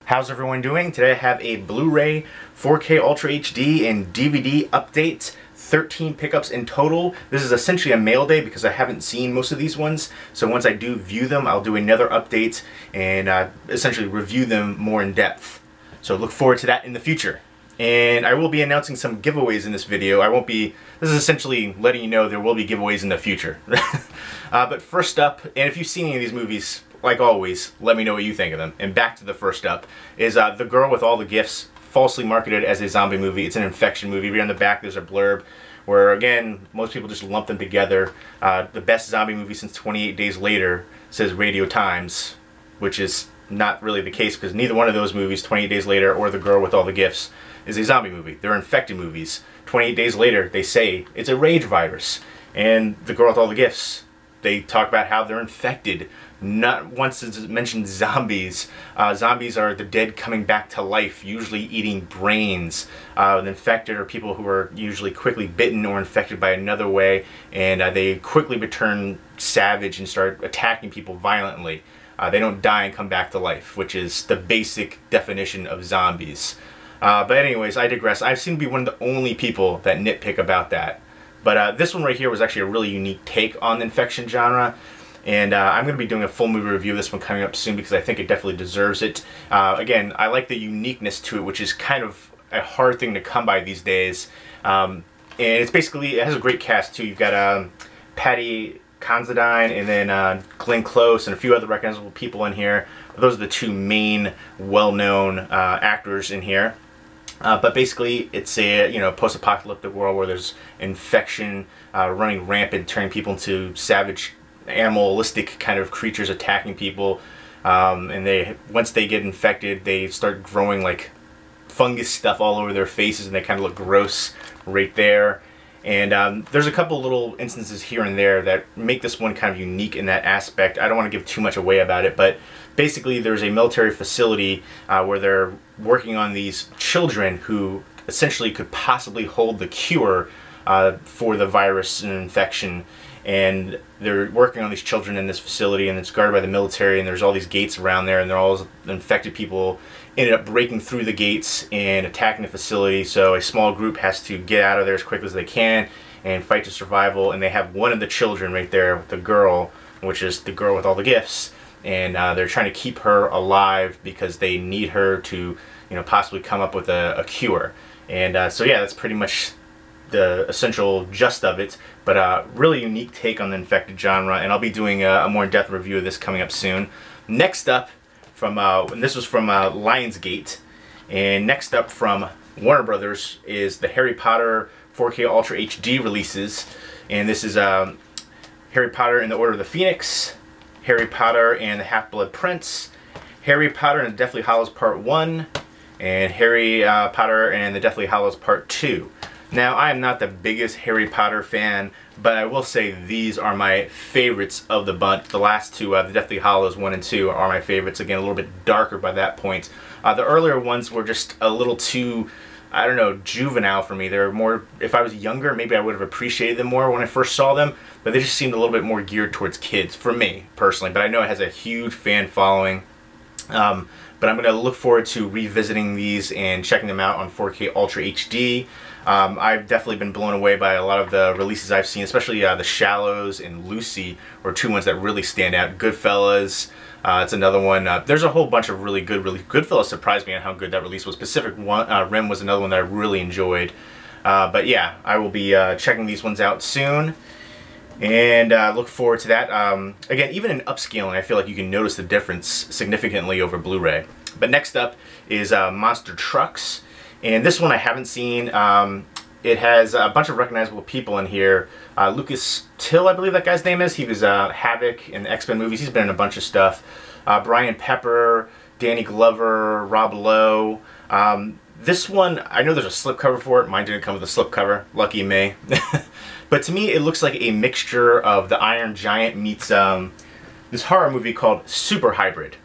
How's everyone doing? Today I have a Blu-ray, 4K Ultra HD, and DVD update. 13 pickups in total. This is essentially a mail day because I haven't seen most of these ones. So once I do view them, I'll do another update and essentially review them more in depth. So look forward to that in the future. And I will be announcing some giveaways in this video. This is essentially letting you know there will be giveaways in the future. But first up, and if you've seen any of these movies, like always, let me know what you think of them. And back to the first up is The Girl with All the Gifts, falsely marketed as a zombie movie. It's an infection movie. Right on the back there's a blurb where, again, most people just lump them together. The best zombie movie since 28 Days Later, says Radio Times, which is not really the case because neither one of those movies, 28 Days Later or The Girl with All the Gifts, is a zombie movie. They're infected movies. 28 Days Later, they say it's a rage virus. And The Girl with All the Gifts, they talk about how they're infected. Not once is it mentioned zombies. Zombies are the dead coming back to life, usually eating brains. The infected are people who are usually quickly bitten or infected by another way, and they quickly return savage and start attacking people violently. They don't die and come back to life, which is the basic definition of zombies. But anyways, I digress. I seem to be one of the only people that nitpick about that. But this one right here was actually a really unique take on the infection genre. And I'm going to be doing a full movie review of this one coming up soon because I think it definitely deserves it. Again, I like the uniqueness to it, which is kind of a hard thing to come by these days. And it's basically, it has a great cast too. You've got Patty Considine and then Glenn Close and a few other recognizable people in here. Those are the two main well-known actors in here. But basically, it's a post-apocalyptic world where there's infection running rampant, turning people into savage, animalistic kind of creatures attacking people. And once they get infected, they start growing like fungus stuff all over their faces, and they kind of look gross right there. And there's a couple little instances here and there that make this one kind of unique in that aspect. I don't want to give too much away about it, but basically there's a military facility where they're working on these children who essentially could possibly hold the cure for the virus and infection. And they're working on these children in this facility, and it's guarded by the military, and there's all these gates around there, and they're all infected people ended up breaking through the gates and attacking the facility. So a small group has to get out of there as quick as they can and fight to survival. And they have one of the children right there, the girl, which is the girl with all the gifts, and they're trying to keep her alive because they need her to, possibly come up with a cure. And so yeah, that's pretty much the essential gist of it, but really unique take on the infected genre, and I'll be doing a more in-depth review of this coming up soon. Next up, and this was from Lionsgate, and next up from Warner Brothers is the Harry Potter 4K Ultra HD releases, and this is Harry Potter and the Order of the Phoenix, Harry Potter and the Half-Blood Prince, Harry Potter and the Deathly Hallows Part 1, and Harry Potter and the Deathly Hallows Part 2. Now, I am not the biggest Harry Potter fan, but I will say these are my favorites of the bunch. The last two, the Deathly Hallows 1 and 2, are my favorites. Again, a little bit darker by that point. The earlier ones were just a little too, I don't know, juvenile for me. They're more, if I was younger, maybe I would have appreciated them more when I first saw them, but they just seemed a little bit more geared towards kids, for me, personally. But I know it has a huge fan following. But I'm going to look forward to revisiting these and checking them out on 4K Ultra HD. I've definitely been blown away by a lot of the releases I've seen, especially The Shallows and Lucy were two ones that really stand out. Goodfellas, it's another one. There's a whole bunch of really good. Goodfellas surprised me on how good that release was. Pacific Rim was another one that I really enjoyed. But yeah, I will be checking these ones out soon. And look forward to that. Again, even in upscaling, I feel like you can notice the difference significantly over Blu-ray. But next up is Monster Trucks. And this one I haven't seen. It has a bunch of recognizable people in here. Lucas Till, I believe that guy's name is. He was Havoc in the X-Men movies. He's been in a bunch of stuff. Brian Pepper, Danny Glover, Rob Lowe. This one, I know there's a slipcover for it. Mine didn't come with a slipcover. Lucky me. But to me, it looks like a mixture of the Iron Giant meets this horror movie called Super Hybrid.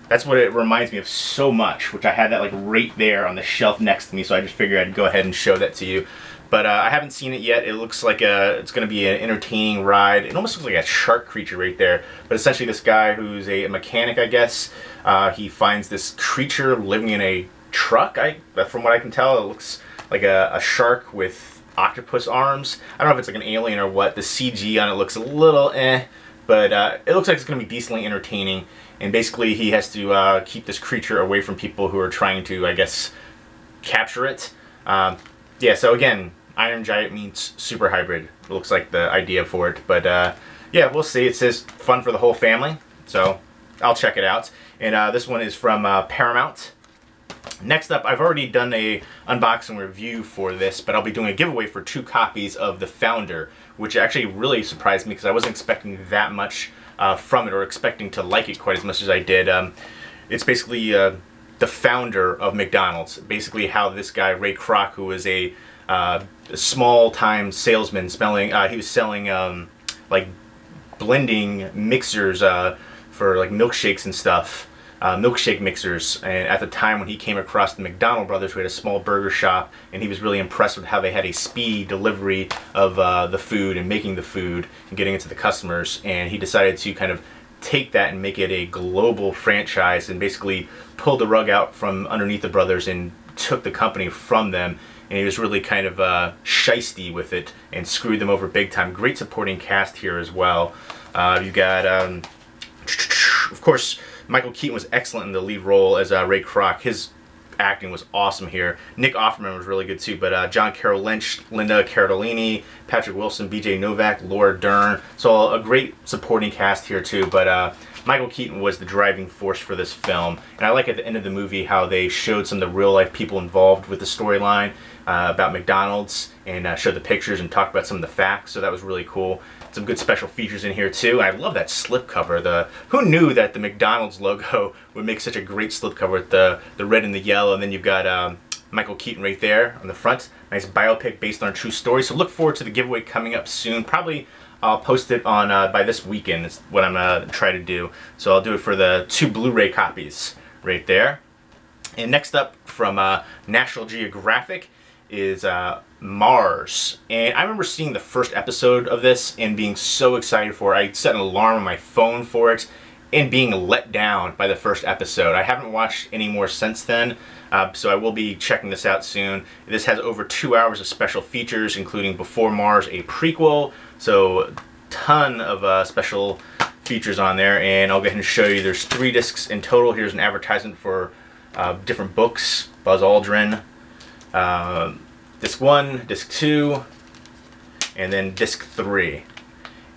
That's what it reminds me of so much, which I had that like right there on the shelf next to me, so I just figured I'd go ahead and show that to you. But I haven't seen it yet. It looks like it's going to be an entertaining ride. It almost looks like a shark creature right there. But essentially this guy who's a mechanic, I guess, he finds this creature living in a truck. From what I can tell, it looks like a shark with octopus arms. I don't know if it's like an alien or what. The CG on it looks a little but it looks like it's going to be decently entertaining. And basically he has to keep this creature away from people who are trying to, I guess, capture it. Yeah, so again, Iron Giant meets Super Hybrid. It looks like the idea for it. But yeah, we'll see. It says fun for the whole family, so I'll check it out. And this one is from Paramount. Next up, I've already done a unboxing review for this, but I'll be doing a giveaway for 2 copies of The Founder, which actually really surprised me because I wasn't expecting that much from it, or expecting to like it quite as much as I did. It's basically the founder of McDonald's. Basically how this guy, Ray Kroc, who was a small-time salesman, he was selling like blending mixers for like milkshakes and stuff, milkshake mixers. And at the time when he came across the McDonald brothers, who had a small burger shop, and he was really impressed with how they had a speedy delivery of the food and making the food and getting it to the customers, and he decided to kind of take that and make it a global franchise, and basically pulled the rug out from underneath the brothers and took the company from them. And he was really kind of shisty with it and screwed them over big time. Great supporting cast here as well. You got, of course, Michael Keaton was excellent in the lead role as Ray Kroc. His acting was awesome here. Nick Offerman was really good too, but John Carroll Lynch, Linda Cardellini, Patrick Wilson, BJ Novak, Laura Dern. So a great supporting cast here too, but Michael Keaton was the driving force for this film. And I like at the end of the movie how they showed some of the real life people involved with the storyline about McDonald's, and showed the pictures and talked about some of the facts, so that was really cool. Some good special features in here too. I love that slipcover. Who knew that the McDonald's logo would make such a great slipcover with the red and the yellow, and then you've got Michael Keaton right there on the front. Nice biopic based on a true story. So look forward to the giveaway coming up soon. Probably I'll post it on by this weekend is what I'm gonna try to do. So I'll do it for the 2 Blu-ray copies right there. And next up from National Geographic is Mars. And I remember seeing the first episode of this and being so excited for it. I set an alarm on my phone for it and being let down by the first episode. I haven't watched any more since then, so I will be checking this out soon. This has over 2 hours of special features, including Before Mars, a prequel, so ton of special features on there. And I'll go ahead and show you. There's 3 discs in total. Here's an advertisement for different books. Buzz Aldrin, disc 1, disc 2, and then disc 3.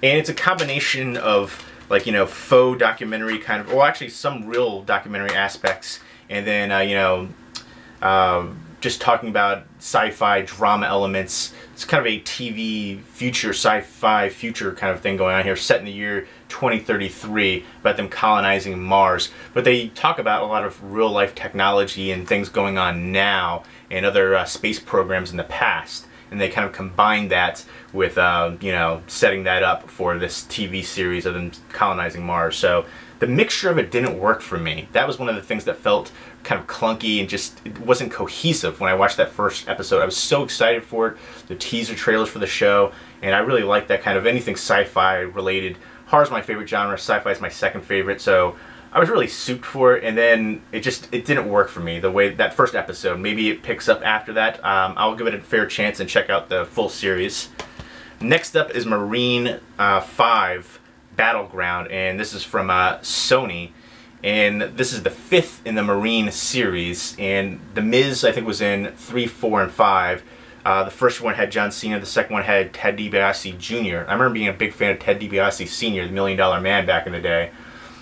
And it's a combination of, like, you know, faux documentary kind of, well, actually some real documentary aspects, and then just talking about sci-fi drama elements. It's kind of a TV future, sci-fi future kind of thing going on here, set in the year 2033, about them colonizing Mars. But they talk about a lot of real life technology and things going on now, and other space programs in the past. And they kind of combine that with, you know, setting that up for this TV series of them colonizing Mars. So the mixture of it didn't work for me. That was one of the things that felt kind of clunky and just, it wasn't cohesive when I watched that first episode. I was so excited for it, the teaser trailers for the show, and I really like that kind of anything sci-fi related. Horror's my favorite genre, sci-fi is my second favorite, so I was really souped for it, and then it didn't work for me, the way that first episode. Maybe it picks up after that. I'll give it a fair chance and check out the full series. Next up is Marine 5 Battleground, and this is from Sony, and this is the 5th in the Marine series, and The Miz, I think, was in 3, 4, and 5. The first one had John Cena, the second one had Ted DiBiase Jr. I remember being a big fan of Ted DiBiase Sr., the $1 Million Man back in the day.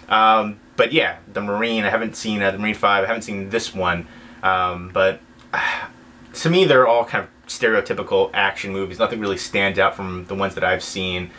But yeah, the Marine, I haven't seen the Marine 5, I haven't seen this one, but to me they're all kind of stereotypical action movies. Nothing really stands out from the ones that I've seen.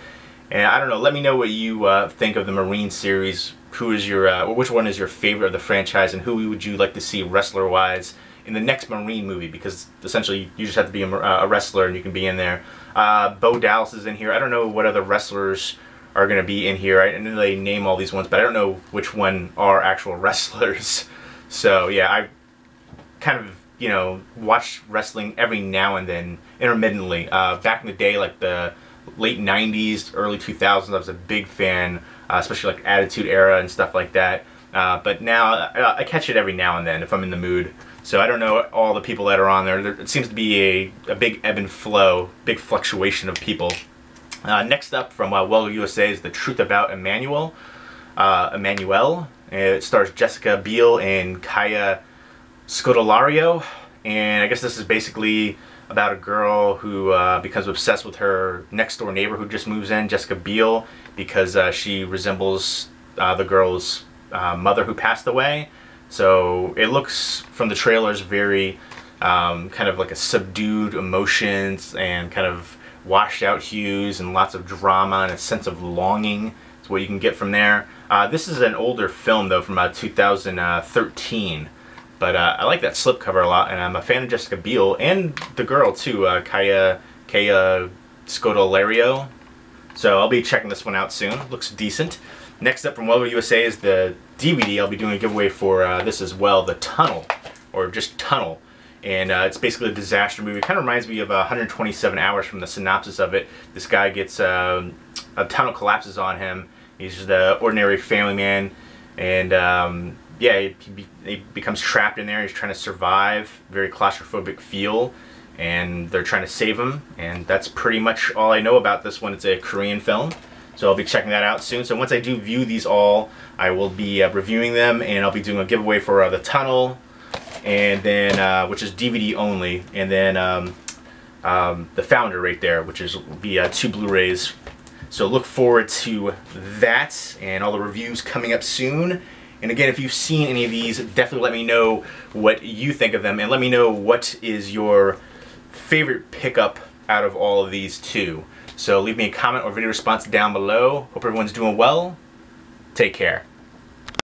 And I don't know, let me know what you think of the Marine series. Who is your, which one is your favorite of the franchise, and who would you like to see wrestler-wise in the next Marine movie? Because essentially you just have to be a wrestler and you can be in there. Bo Dallas is in here. I don't know what other wrestlers are going to be in here. I know they name all these ones, but I don't know which one are actual wrestlers. So yeah, I kind of you know, watch wrestling every now and then, intermittently. Back in the day, like the late 90s, early 2000s, I was a big fan, especially like Attitude Era and stuff like that. But now I catch it every now and then if I'm in the mood. So I don't know all the people that are on there. It seems to be a big ebb and flow, big fluctuation of people. Next up from Well USA is The Truth About Emmanuel. It stars Jessica Biel and Kaya Scodelario, and I guess this is basically about a girl who becomes obsessed with her next door neighbor who just moves in, Jessica Biel, because she resembles the girl's mother who passed away. So it looks from the trailers very kind of like a subdued emotions and kind of washed out hues and lots of drama and a sense of longing. That's what you can get from there. This is an older film though, from 2013. But I like that slipcover a lot, and I'm a fan of Jessica Biel and the girl too, Kaya Scodelario. So I'll be checking this one out soon. Looks decent. Next up from Well USA is the DVD. I'll be doing a giveaway for this as well, The Tunnel, or just Tunnel. And it's basically a disaster movie. It kind of reminds me of 127 Hours from the synopsis of it. This guy gets, a tunnel collapses on him. He's just an ordinary family man, and yeah, he becomes trapped in there. He's trying to survive. Very claustrophobic feel, and they're trying to save him. And that's pretty much all I know about this one. It's a Korean film, so I'll be checking that out soon. So once I do view these all, I will be reviewing them, and I'll be doing a giveaway for The Tunnel, and then which is DVD only, and then The Founder right there, which is will be 2 Blu-rays. So look forward to that and all the reviews coming up soon. And again, if you've seen any of these, definitely let me know what you think of them, and let me know what is your favorite pickup out of all of these too. So leave me a comment or video response down below. Hope everyone's doing well. Take care.